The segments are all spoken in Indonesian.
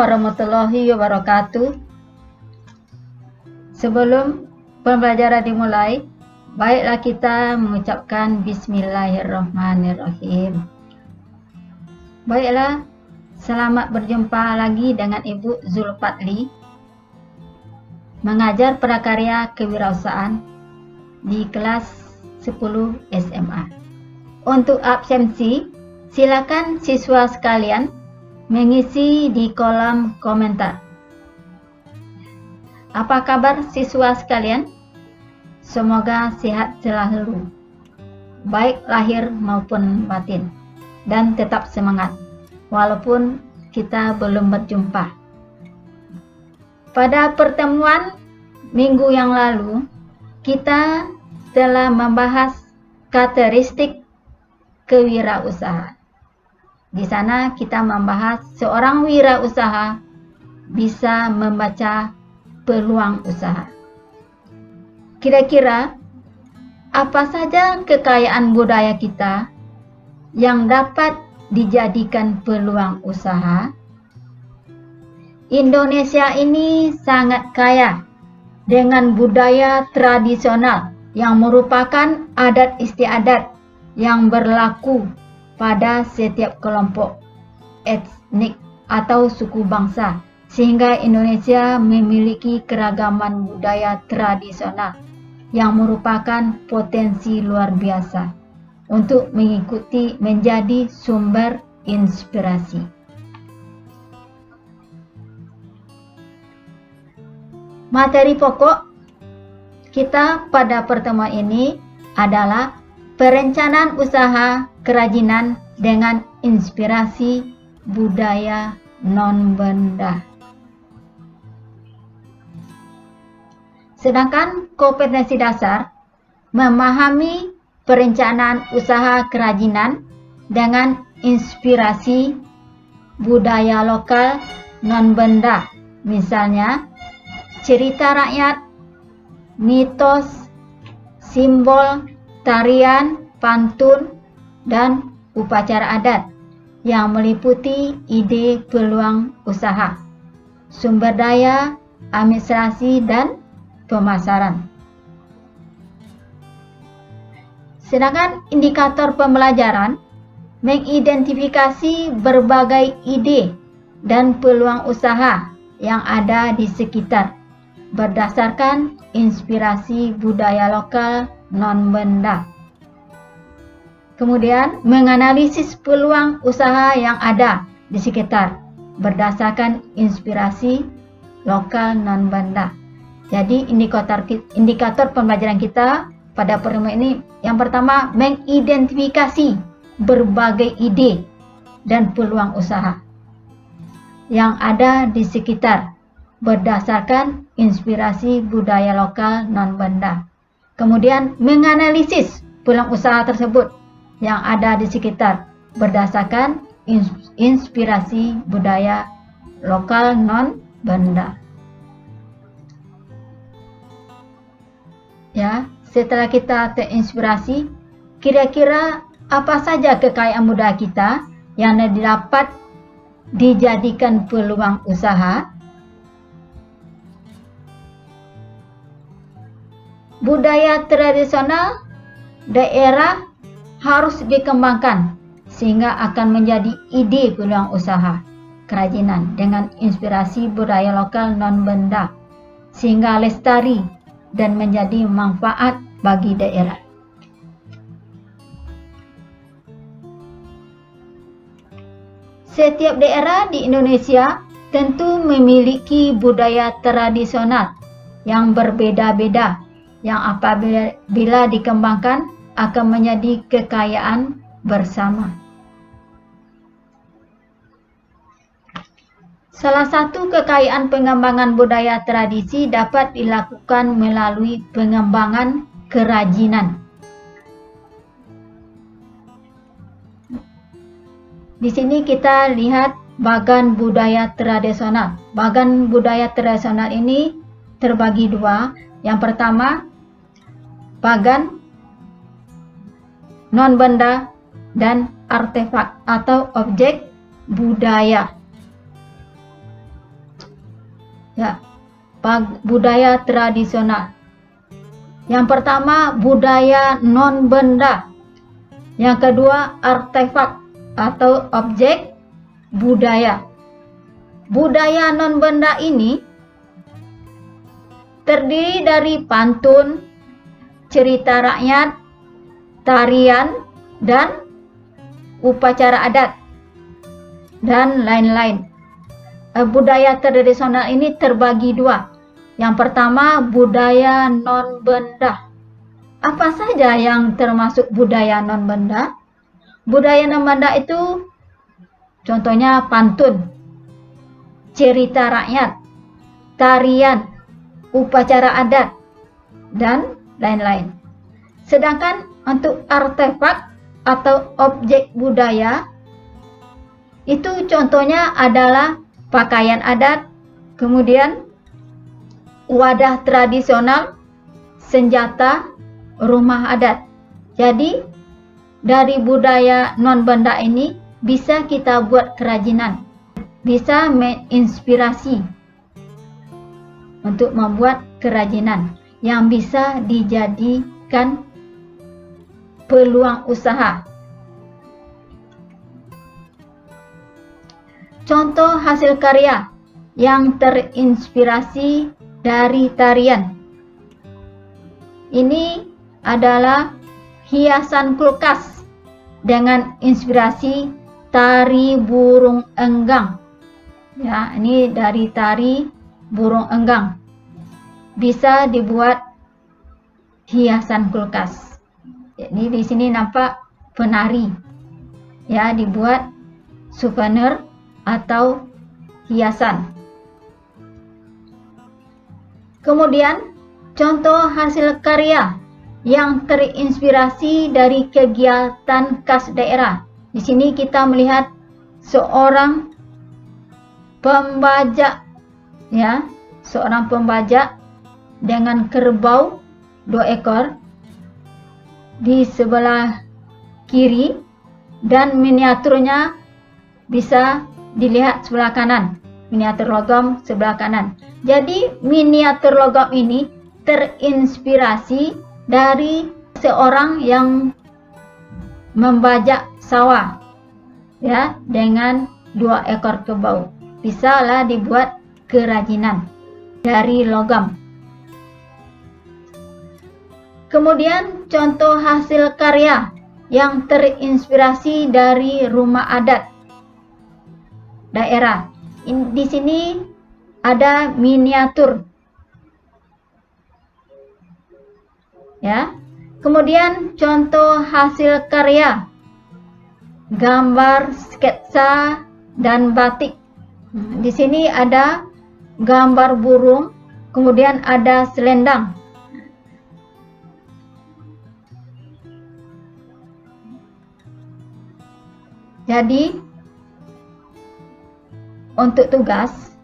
warahmatullahi wabarakatuh. Sebelum pembelajaran dimulai, baiklah kita mengucapkan Bismillahirrahmanirrahim. Baiklah, selamat berjumpa lagi dengan Ibu Zulfatli, mengajar prakarya kewirausahaan di kelas 10 SMA. Untuk absensi, silakan siswa sekalian mengisi di kolom komentar. Apa kabar siswa sekalian? Semoga sehat selalu, baik lahir maupun batin, dan tetap semangat walaupun kita belum berjumpa. Pada pertemuan minggu yang lalu, kita telah membahas karakteristik kewirausahaan. Di sana kita membahas seorang wirausaha bisa membaca peluang usaha. Kira-kira apa saja kekayaan budaya kita yang dapat dijadikan peluang usaha? Indonesia ini sangat kaya dengan budaya tradisional yang merupakan adat istiadat yang berlaku pada setiap kelompok etnik atau suku bangsa, sehingga Indonesia memiliki keragaman budaya tradisional yang merupakan potensi luar biasa untuk mengikuti menjadi sumber inspirasi. Materi pokok kita pada pertemuan ini adalah perencanaan usaha kerajinan dengan inspirasi budaya non-benda. Sedangkan kompetensi dasar memahami perencanaan usaha kerajinan dengan inspirasi budaya lokal non-benda, misalnya cerita rakyat, mitos, simbol, tarian, pantun, dan upacara adat yang meliputi ide peluang usaha, sumber daya, administrasi, dan pemasaran. Sedangkan indikator pembelajaran mengidentifikasi berbagai ide dan peluang usaha yang ada di sekitar berdasarkan inspirasi budaya lokal non-benda. Kemudian menganalisis peluang usaha yang ada di sekitar berdasarkan inspirasi lokal non-benda. Jadi indikator pembelajaran kita pada pertemuan ini yang pertama mengidentifikasi berbagai ide dan peluang usaha yang ada di sekitar berdasarkan inspirasi budaya lokal non-benda. Kemudian menganalisis peluang usaha tersebut yang ada di sekitar berdasarkan inspirasi budaya lokal non-benda. Ya, setelah kita terinspirasi, kira-kira apa saja kekayaan budaya kita yang dapat dijadikan peluang usaha? Budaya tradisional daerah harus dikembangkan sehingga akan menjadi ide peluang usaha kerajinan dengan inspirasi budaya lokal non-benda sehingga lestari dan menjadi manfaat bagi daerah. Setiap daerah di Indonesia tentu memiliki budaya tradisional yang berbeda-beda yang apabila dikembangkan akan menjadi kekayaan bersama. Salah satu kekayaan pengembangan budaya tradisi dapat dilakukan melalui pengembangan kerajinan. Di sini kita lihat bagan budaya tradisional. Bagan budaya tradisional ini terbagi dua. Yang pertama, bagan non-benda dan artefak atau objek budaya. Ya, budaya tradisional. Yang pertama, budaya non-benda. Yang kedua, artefak atau objek budaya. Budaya non-benda ini terdiri dari pantun, cerita rakyat, tarian, dan upacara adat, dan lain-lain. Budaya tradisional ini terbagi dua. Yang pertama, budaya non-benda. Apa saja yang termasuk budaya non-benda? Budaya non-benda itu contohnya pantun, cerita rakyat, tarian, upacara adat, dan lain-lain. Sedangkan untuk artefak atau objek budaya, itu contohnya adalah pakaian adat, kemudian wadah tradisional, senjata, rumah adat. Jadi dari budaya non-benda ini bisa kita buat kerajinan, bisa menginspirasi untuk membuat kerajinan yang bisa dijadikan peluang usaha. Contoh hasil karya yang terinspirasi dari tarian. Ini adalah hiasan kulkas dengan inspirasi tari burung enggang. Ya, ini dari tari burung enggang. Bisa dibuat hiasan kulkas. Jadi di sini nampak penari. Ya, dibuat souvenir atau hiasan. Kemudian contoh hasil karya yang terinspirasi dari kegiatan khas daerah. Di sini kita melihat seorang pembajak, ya, seorang pembajak dengan kerbau 2 ekor di sebelah kiri, dan miniaturnya bisa dilihat sebelah kanan, miniatur logam sebelah kanan. Jadi miniatur logam ini terinspirasi dari seorang yang membajak sawah, ya, dengan 2 ekor kerbau. Bisalah dibuat kerajinan dari logam. Kemudian contoh hasil karya yang terinspirasi dari rumah adat daerah. Di sini ada miniatur, ya. Kemudian contoh hasil karya gambar, sketsa, dan batik. Di sini ada gambar burung, kemudian ada selendang. Jadi untuk tugas,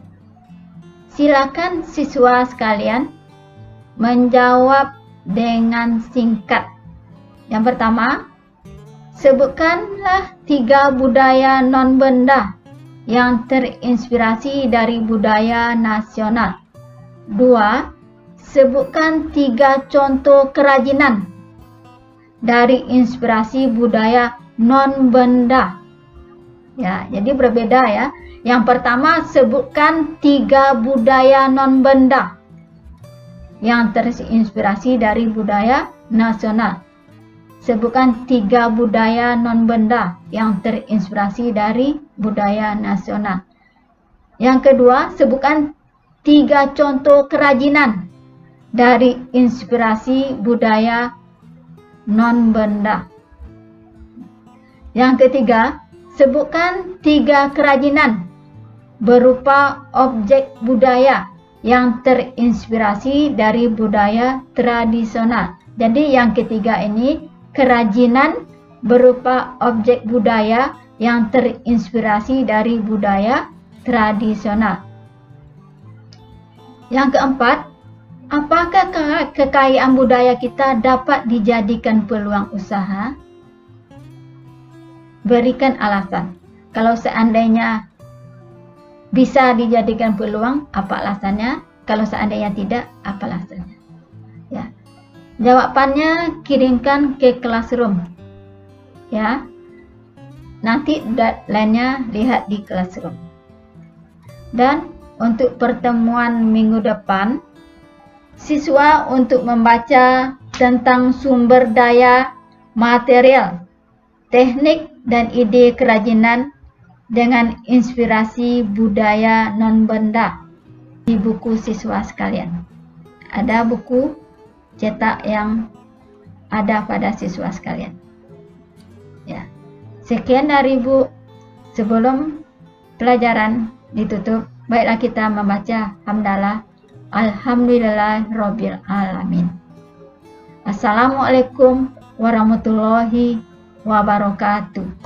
silakan siswa sekalian menjawab dengan singkat. Yang pertama, sebutkanlah 3 budaya non-benda yang terinspirasi dari budaya nasional. 2, sebutkan 3 contoh kerajinan dari inspirasi budaya non-benda. Ya, jadi berbeda ya. Yang pertama, sebutkan 3 budaya non-benda yang terinspirasi dari budaya nasional. Sebutkan 3 budaya non-benda yang terinspirasi dari budaya nasional. Yang kedua, sebutkan 3 contoh kerajinan dari inspirasi budaya non-benda. Yang ketiga, sebutkan 3 kerajinan berupa objek budaya yang terinspirasi dari budaya tradisional. Jadi yang ketiga ini kerajinan berupa objek budaya yang terinspirasi dari budaya tradisional. Yang keempat, apakah kekayaan budaya kita dapat dijadikan peluang usaha? Berikan alasan. Kalau seandainya bisa dijadikan peluang, apa alasannya? Kalau seandainya tidak, apa alasannya? Ya. Jawabannya kirimkan ke Classroom. Ya. Nanti lainnya lihat di Classroom. Dan untuk pertemuan minggu depan, siswa untuk membaca tentang sumber daya material, teknik dan ide kerajinan dengan inspirasi budaya non-benda di buku siswa sekalian. Ada buku cetak yang ada pada siswa sekalian. Ya. Sekian dari Bu. Sebelum pelajaran ditutup, baiklah kita membaca hamdalah. Alhamdulillahirabbil alamin. Assalamualaikum warahmatullahi wabarakatuh.